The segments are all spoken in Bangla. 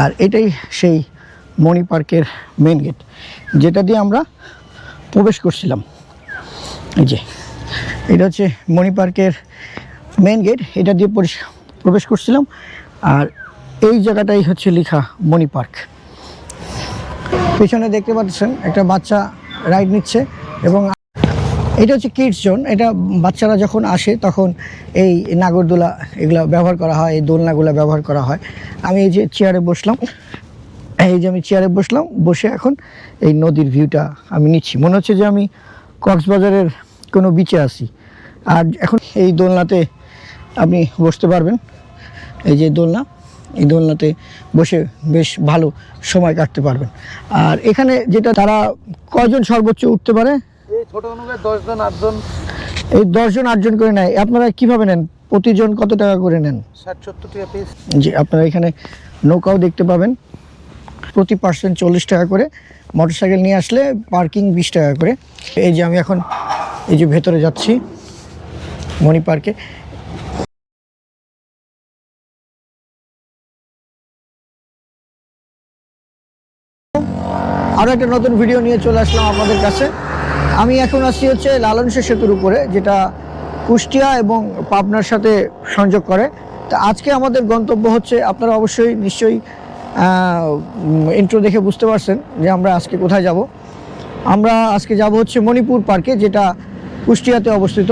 আর এটাই সেই মণি পার্কের মেন গেট, যেটা দিয়ে আমরা প্রবেশ করছিলাম। এই যে এটা হচ্ছে মণি পার্কের মেন গেট, এটা দিয়ে প্রবেশ করছিলাম। আর এই জায়গাটাই হচ্ছে লেখা মণি পার্ক। পিছনে দেখতে পাচ্ছেন একটা বাচ্চা রাইড নিচ্ছে, এবং এটা হচ্ছে কিডস জোন। এটা বাচ্চারা যখন আসে তখন এই নাগরদোলা এগুলো ব্যবহার করা হয়, এই দোলনাগুলো ব্যবহার করা হয়। আমি এই যে চেয়ারে বসলাম, বসে এখন এই নদীর ভিউটা আমি নিচ্ছি। মনে হচ্ছে যে আমি কক্সবাজারের কোনো বিচে আছি। আর এখন এই দোলনাতে আপনি বসতে পারবেন, এই যে দোলনা, এই দোলনাতে বসে বেশ ভালো সময় কাটতে পারবেন। আর এখানে যেটা, তারা কয়জন সর্বোচ্চ উঠতে পারে? এই ছোট নৌকায় 10 জন 8 জন, এই 10 জন 8 জন করে নেয়। আপনারা কিভাবে নেন? প্রতিজন কত টাকা করে নেন? 60-70 টাকা পিস। জি, আপনারা এখানে নৌকাও দেখতে পাবেন, প্রতি পার্সন 40 টাকা করে। মোটরসাইকেল নিয়ে আসলে পার্কিং 20 টাকা করে। এই যে আমি এখন এই যে ভেতরে যাচ্ছি মণি পার্কে। আরও একটা নতুন ভিডিও নিয়ে চলে আসলাম আপনাদের কাছে। আমি এখন আসছি হচ্ছে লালন শাহ সেতুর উপরে, যেটা কুষ্টিয়া এবং পাবনার সাথে সংযোগ করে। তা আজকে আমাদের গন্তব্য হচ্ছে, আপনারা অবশ্যই নিশ্চয়ই ইন্ট্রো দেখে বুঝতে পারছেন যে আমরা আজকে কোথায় যাব। আমরা আজকে যাব হচ্ছে মণিপুর পার্কে, যেটা কুষ্টিয়াতে অবস্থিত।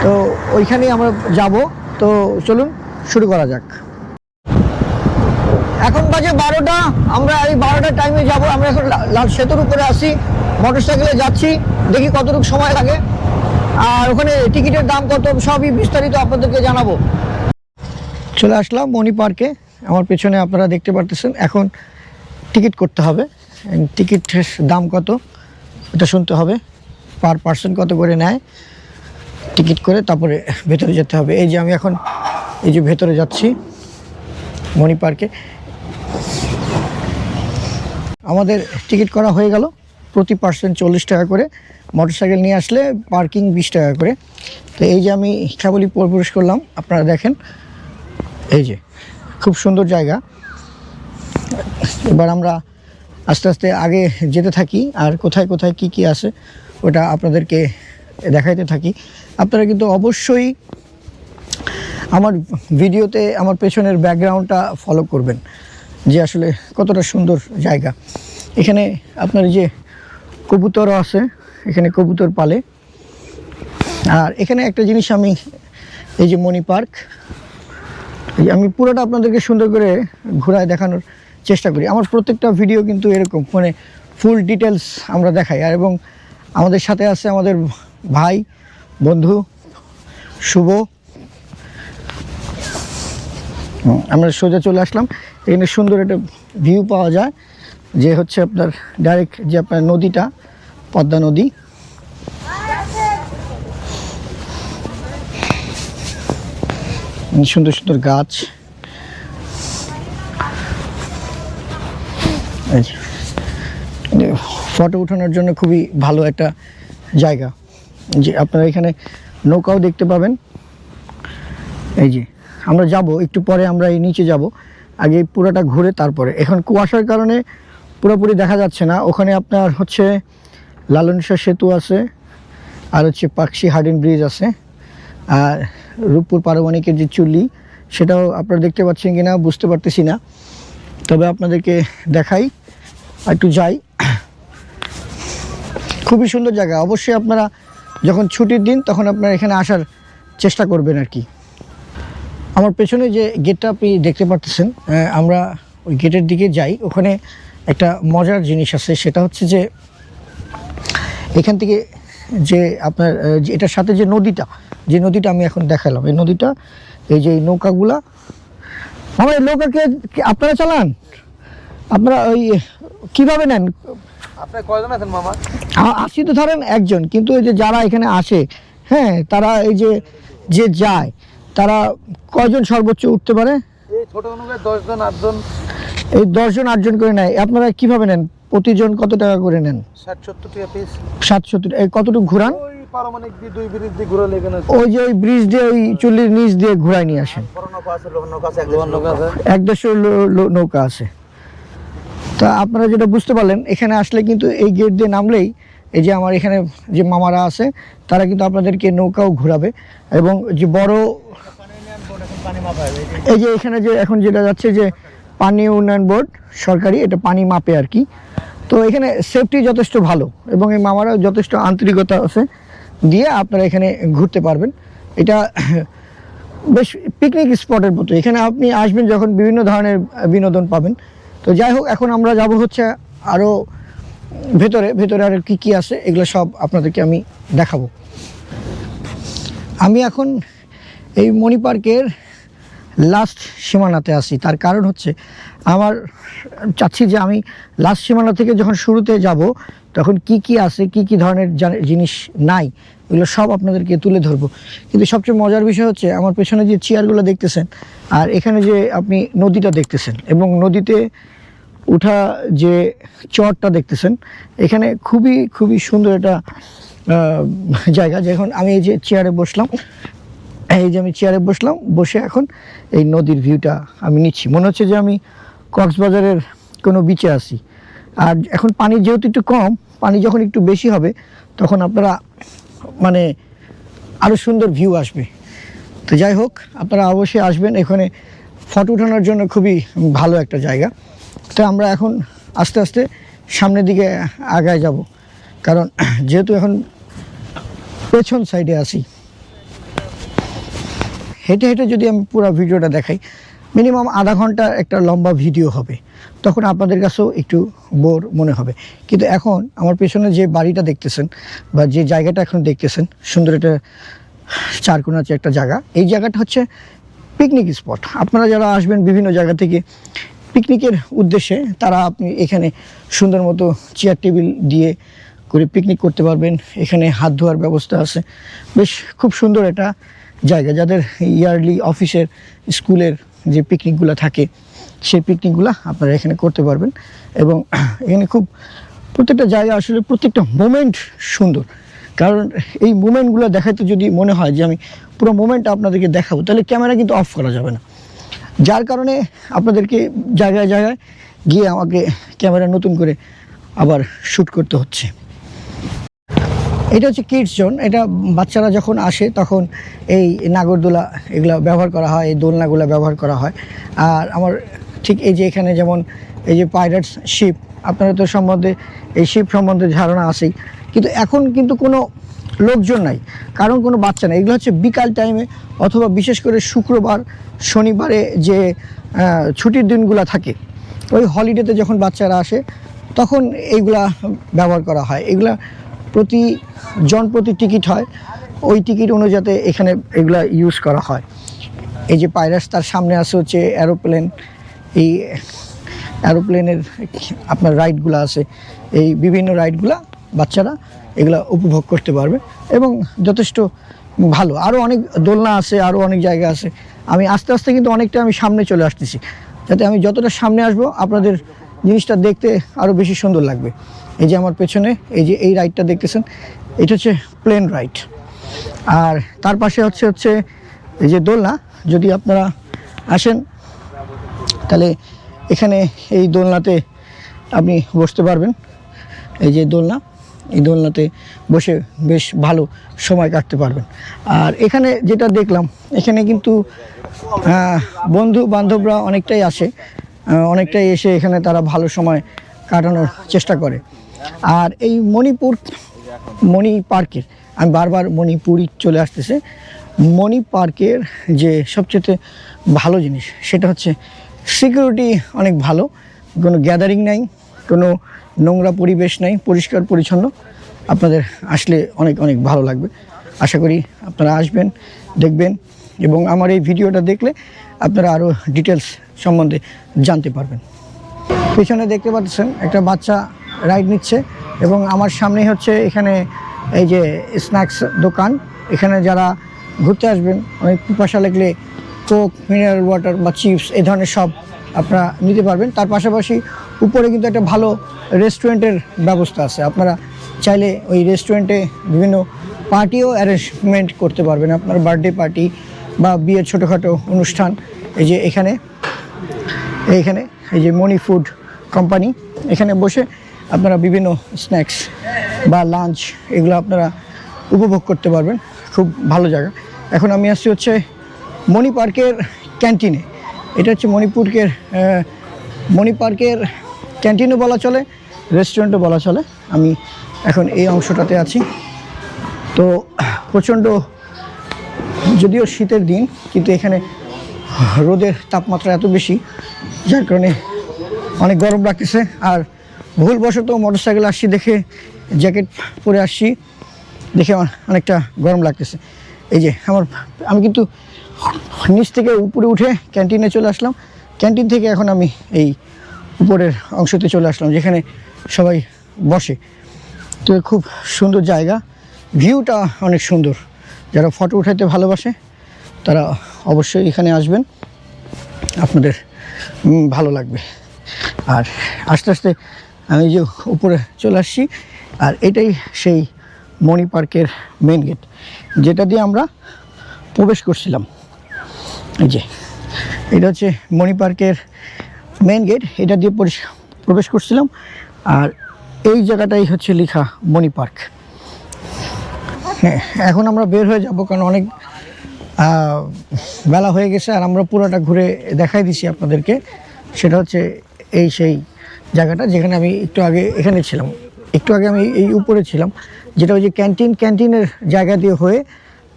তো ওইখানেই আমরা যাব। তো চলুন শুরু করা যাক। এখন বাজে 12টা, আমরা এই 12টার টাইমে যাব। আমরা এখন লাল সেতুর উপরে আসি, মোটরসাইকেলে যাচ্ছি, দেখি কতটুকু সময় লাগে আর ওখানে টিকিটের দাম কত, সবই বিস্তারিত আপনাদেরকে জানাবো। চলে আসলাম মণি পার্কে। আমার পেছনে আপনারা দেখতে পারতেছেন। এখন টিকিট করতে হবে, টিকিটের দাম কত এটা শুনতে হবে, পার পার্সন কত করে নেয়, টিকিট করে তারপরে ভেতরে যেতে হবে। এই যে আমি এখন এই যে ভেতরে যাচ্ছি মণি পার্কে। আমাদের টিকিট করা হয়ে গেল, প্রতি পার্সন 40 টাকা করে। মোটরসাইকেল নিয়ে আসলে পার্কিং 20 টাকা করে। তো এই যে আমি কেবলই প্রবেশ করলাম, আপনারা দেখেন, এই যে খুব সুন্দর জায়গা। এবার আমরা আস্তে আস্তে আগে যেতে থাকি, আর কোথায় কোথায় কি কি আছে ওটা আপনাদেরকে দেখাইতে থাকি। আপনারা কিন্তু অবশ্যই আমার ভিডিওতে আমার পেছনের ব্যাকগ্রাউন্ডটা ফলো করবেন, যে আসলে কতটা সুন্দর জায়গা। এখানে আপনার যে কবুতরও আছে, এখানে কবুতর পালে। আর এখানে একটা জিনিস, আমি এই যে মণি পার্ক, আমি পুরোটা আপনাদেরকে সুন্দর করে ঘোরায় দেখানোর চেষ্টা করি। আমার প্রত্যেকটা ভিডিও কিন্তু এরকম, মানে ফুল ডিটেলস আমরা দেখাই। আর এবং আমাদের সাথে আছে আমাদের ভাই বন্ধু শুভ। আমরা সোজা চলে আসলাম। এখানে সুন্দর একটা ভিউ পাওয়া যায়, যে হচ্ছে আপনার ডাইরেক্ট যে আপনার নদীটা, পদ্মা নদী। সুন্দর সুন্দর গাছ। ফটো ওঠানোর জন্য খুবই ভালো একটা জায়গা। যে আপনারা এখানে নৌকাও দেখতে পাবেন। এই যে আমরা যাব একটু পরে, আমরা এই নিচে যাব, আগে পুরোটা ঘুরে তারপরে। এখন কুয়াশার কারণে পুরোপুরি দেখা যাচ্ছে না। ওখানে আপনার হচ্ছে লালন শাহ সেতু আছে, আর হচ্ছে পাকশি হার্ডিন ব্রিজ আছে, আর রূপপুর পারমাণবিকের যে চুল্লি, সেটাও আপনারা দেখতে পাচ্ছেন কিনা বুঝতে পারতেছি না, তবে আপনাদেরকে দেখাই, একটু যাই। খুবই সুন্দর জায়গা। অবশ্যই আপনারা যখন ছুটির দিন তখন আপনারা এখানে আসার চেষ্টা করবেন আর কি। আমার পেছনে যে গেটটা আপনি দেখতে পাচ্ছেন, আমরা ওই গেটের দিকে যাই। ওখানে একটা মজার জিনিস আছে, সেটা হচ্ছে যে এখান থেকে যে আপনার এটার সাথে যে নদীটা আমি এখন দেখালাম, এই নদীটা, এই যে এই নৌকাগুলা, আমার এই নৌকাকে আপনারা চালান? আপনারা ওই কিভাবে নেন? আপনারা কয়জন আছেন মামা? আসি তো ধরেন একজন, কিন্তু এই যে যারা এখানে আসে, হ্যাঁ, তারা এই যে যায়, তারা কয়জন সর্বোচ্চ উঠতে পারে? এই ছোট নৌকায় 10 জন 8 জন, এই 10 জন 8 জন করে নেয়। আপনারা কিভাবে নেন? প্রতিজন কত টাকা করে নেন? 60-70 টাকা পিস। 60-70। এই কতটুকু ঘুরান? ওই পারমাণবিক দিয়ে 2 ব্রিজ দিয়ে ঘুরে লেগে ওই যে ওই ব্রিজ দিয়ে ওই চুল্লির নিচ দিয়ে ঘুরাই নিয়ে আসেন। এক দেশের নৌকা আছে। তা আপনারা যেটা বুঝতে পারলেন, এখানে আসলে কিন্তু এই গেট দিয়ে নামলেই এই যে আমার এখানে যে মামারা আছে তারা কিন্তু আপনাদেরকে নৌকাও ঘোরাবে। এবং যে বড় এই যে এখানে যে এখন যেটা যাচ্ছে যে পানি উন্নয়ন বোর্ড সরকারি, এটা পানি মাপে আর কি। তো এখানে সেফটি যথেষ্ট ভালো এবং এই মামারা যথেষ্ট আন্তরিকতা আছে দিয়ে আপনারা এখানে ঘুরতে পারবেন। এটা বেশ পিকনিক স্পটের মতো। এখানে আপনি আসবেন যখন বিভিন্ন ধরনের বিনোদন পাবেন। তো যাই হোক, এখন আমরা যাব হচ্ছে আরও ভেতরে আর কি আছে এগুলো সব আপনাদেরকে আমি দেখাবো। আমি এখন এই মণি পার্কের লাস্ট সীমানাতে আছি। তার কারণ হচ্ছে আমার চাচ্ছি যে আমি লাস্ট সীমানা থেকে যখন শুরুতে যাব তখন কি আছে, কি ধরনের জিনিস নাই, এগুলো সব আপনাদেরকে তুলে ধরবো। কিন্তু সবচেয়ে মজার বিষয় হচ্ছে আমার পেছনে যে চেয়ারগুলো দেখতেছেন আর এখানে যে আপনি নদীটা দেখতেছেন এবং নদীতে উঠা যে চরটা দেখতেছেন, এখানে খুবই সুন্দর একটা জায়গা। যখন আমি এই যে চেয়ারে বসলাম, বসে এখন এই নদীর ভিউটা আমি নিচ্ছি। মনে হচ্ছে যে আমি কক্সবাজারের কোনো বিচে আছি। আর এখন পানি যেহেতু একটু কম, পানি যখন একটু বেশি হবে তখন আপনারা মানে আরও সুন্দর ভিউ আসবে। তো যাই হোক, আপনারা অবশ্যই আসবেন। এখানে ফটো ওঠানোর জন্য খুবই ভালো একটা জায়গা। তো আমরা এখন আস্তে আস্তে সামনের দিকে আগায় যাব, কারণ যেহেতু এখন পেছন সাইডে আছি। হেঁটে যদি আমি পুরো ভিডিওটা দেখাই, মিনিমাম আধা ঘন্টা একটা লম্বা ভিডিও হবে, তখন আপনাদের কাছেও একটু বোর মনে হবে। কিন্তু এখন আমার পেছনে যে বাড়িটা দেখতেছেন বা যে জায়গাটা এখন দেখতেছেন, সুন্দর একটা চারকোনাচে একটা জায়গা, এই জায়গাটা হচ্ছে পিকনিক স্পট। আপনারা যারা আসবেন বিভিন্ন জায়গা থেকে পিকনিকের উদ্দেশ্যে, তারা আপনি এখানে সুন্দর মতো চেয়ার টেবিল দিয়ে করে পিকনিক করতে পারবেন। এখানে হাত ধোয়ার ব্যবস্থা আছে। বেশ খুব সুন্দর একটা জায়গা। যাদের ইয়ারলি অফিসের স্কুলের যে পিকনিকগুলো থাকে সেই পিকনিকগুলো আপনারা এখানে করতে পারবেন। এবং এখানে খুব প্রত্যেকটা জায়গা আসলে প্রত্যেকটা মোমেন্ট সুন্দর। কারণ এই মোমেন্টগুলো দেখাতে যদি মনে হয় যে আমি পুরো মোমেন্টটা আপনাদেরকে দেখাবো, তাহলে ক্যামেরা কিন্তু অফ করা যাবে না। যার কারণে আপনাদেরকে জায়গায় গিয়ে আমাকে ক্যামেরা নতুন করে আবার শ্যুট করতে হচ্ছে। এটা হচ্ছে কিডস জোন। এটা বাচ্চারা যখন আসে তখন এই নাগরদোলা এগুলো ব্যবহার করা হয়, এই দোলনাগুলো ব্যবহার করা হয়। আর আমার ঠিক এই যে এখানে যেমন এই যে পাইরেটস শিপ, আপনারা তো এই শিপ সম্বন্ধে ধারণা আছেই। কিন্তু এখন কিন্তু কোনো লোকজন নাই, কারণ কোনো বাচ্চা নেই। এগুলো হচ্ছে বিকাল টাইমে অথবা বিশেষ করে শুক্রবার শনিবারে যে ছুটির দিনগুলো থাকে, ওই হলিডেতে যখন বাচ্চারা আসে তখন এইগুলা ব্যবহার করা হয়। এগুলা প্রতি টিকিট হয়, ওই টিকিট অনুযায়ী এখানে এগুলা ইউজ করা হয়। এই যে পাইরাস, তার সামনে আছে হচ্ছে এরোপ্লেন। এই এরোপ্লেনের আপনার রাইডগুলো আছে, এই বিভিন্ন রাইডগুলা বাচ্চারা এগুলা উপভোগ করতে পারবে এবং যথেষ্ট ভালো। আরও অনেক দোলনা আছে, আরও অনেক জায়গা আছে। আমি আস্তে আস্তে কিন্তু অনেকটা আমি সামনে চলে আসতেছি, যাতে আমি যতটা সামনে আসবো আপনাদের জিনিসটা দেখতে আরও বেশি সুন্দর লাগবে। এই যে আমার পেছনে এই যে এই রাইডটা দেখতেছেন, এটা হচ্ছে প্লেন রাইড। আর তার পাশে হচ্ছে এই যে দোলনা। যদি আপনারা আসেন তাহলে এখানে এই দোলনাতে আপনি বসতে পারবেন। এই যে দোলনা, এই দোলনাতে বসে বেশ ভালো সময় কাটতে পারবেন। আর এখানে যেটা দেখলাম, এখানে কিন্তু বন্ধু বান্ধবরা অনেকটাই আসে, অনেকটাই এসে এখানে তারা ভালো সময় কাটানোর চেষ্টা করে। আর এই মণি পার্কের, আমি বারবার মণিপুরই চলে আসতেছে, মণি পার্কের যে সবচেয়ে ভালো জিনিস সেটা হচ্ছে সিকিউরিটি অনেক ভালো। কোনো গ্যাদারিং নাই, কোনো নোংরা পরিবেশ নাই, পরিষ্কার পরিচ্ছন্ন। আপনাদের আসলে অনেক ভালো লাগবে। আশা করি আপনারা আসবেন, দেখবেন এবং আমার এই ভিডিওটা দেখলে আপনারা আরও ডিটেলস সম্বন্ধে জানতে পারবেন। পিছনে দেখতে পাচ্ছেন একটা বাচ্চা রাইড নিচ্ছে এবং আমার সামনেই হচ্ছে এখানে এই যে স্ন্যাক্স দোকান। এখানে যারা ঘুরতে আসবেন, অনেক পিপাসা লাগলে কোক, মিনারেল ওয়াটার বা চিপস এই ধরনের সব আপনারা নিতে পারবেন। তার পাশাপাশি উপরে কিন্তু একটা ভালো রেস্টুরেন্টের ব্যবস্থা আছে। আপনারা চাইলে ওই রেস্টুরেন্টে বিভিন্ন পার্টিও অ্যারেঞ্জমেন্ট করতে পারবেন, আপনার বার্থডে পার্টি বা বিয়ের ছোটোখাটো অনুষ্ঠান। এই যে এইখানে এই যে মনি ফুড কোম্পানি, এখানে বসে আপনারা বিভিন্ন স্ন্যাক্স বা লাঞ্চ এগুলো আপনারা উপভোগ করতে পারবেন। খুব ভালো জায়গা। এখন আমি আসছি হচ্ছে মনি পার্কের ক্যান্টিনে। এটা হচ্ছে মনি পার্কের ক্যান্টিনও বলা চলে, রেস্টুরেন্টও বলা চলে। আমি এখন এই অংশটাতে আছি। তো প্রচণ্ড, যদিও শীতের দিন, কিন্তু এখানে রোদের তাপমাত্রা এত বেশি যার কারণে অনেক গরম লাগতেছে। আর ভুলবশত মোটরসাইকেল আসছি দেখে জ্যাকেট পরে আসছি, দেখে অনেকটা গরম লাগতেছে। এই যে আমি কিন্তু নিচ থেকে উপরে উঠে ক্যান্টিনে চলে আসলাম। ক্যান্টিন থেকে এখন আমি এই উপরের অংশতে চলে আসলাম যেখানে সবাই বসে। তো খুব সুন্দর জায়গা, ভিউটা অনেক সুন্দর। যারা ফটো উঠাইতে ভালোবাসে তারা অবশ্যই এখানে আসবেন, আপনাদের ভালো লাগবে। আর আস্তে আস্তে আমি যে উপরে চলে আসছি, আর এটাই সেই মনি পার্কের মেন গেট, যেটা দিয়ে আমরা প্রবেশ করছিলাম। এই যে এটা হচ্ছে মনি পার্কের মেন গেট, এটা দিয়ে প্রবেশ করছিলাম। আর এই জায়গাটাই হচ্ছে লেখা মনি পার্ক। হ্যাঁ, এখন আমরা বের হয়ে যাব, কারণ অনেক বেলা হয়ে গেছে। আর আমরা পুরোটা ঘুরে দেখাই দিছি আপনাদেরকে। সেটা হচ্ছে এই সেই জায়গাটা যেখানে আমি একটু আগে এখানে ছিলাম, একটু আগে আমি এই উপরে ছিলাম, যেটা ওই যে ক্যান্টিনের জায়গা দিয়ে হয়ে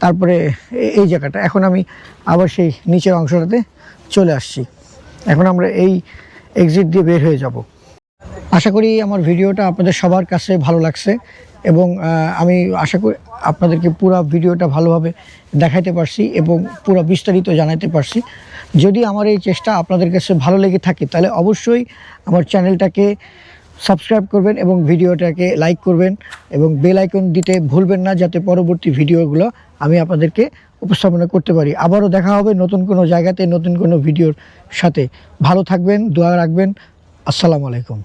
তারপরে এই জায়গাটা। এখন আমি আবার সেই নিচের অংশটাতে চলে আসছি। এখন আমরা এই এক্সিট দিয়ে বের হয়ে যাব। আশা করি আমার ভিডিওটা আপনাদের সবার কাছে ভালো লাগছে, এবং আমি আশা করি আপনাদেরকে পুরো ভিডিওটা ভালোভাবে দেখাইতে পারছি এবং পুরো বিস্তারিত জানাতে পারছি। যদি আমার এই চেষ্টা আপনাদের কাছে ভালো লেগে থাকে তাহলে অবশ্যই আমার চ্যানেলটাকে সাবস্ক্রাইব করবেন এবং ভিডিওটাকে লাইক করবেন এবং বেল আইকন দিতে ভুলবেন না, যাতে পরবর্তী ভিডিওগুলো আমি আপনাদেরকে উপস্থাপনা করতে পারি। আবারও দেখা হবে নতুন কোনো জায়গাতে, নতুন কোনো ভিডিওর সাথে। ভালো থাকবেন, দোয়া রাখবেন। আসসালামু আলাইকুম।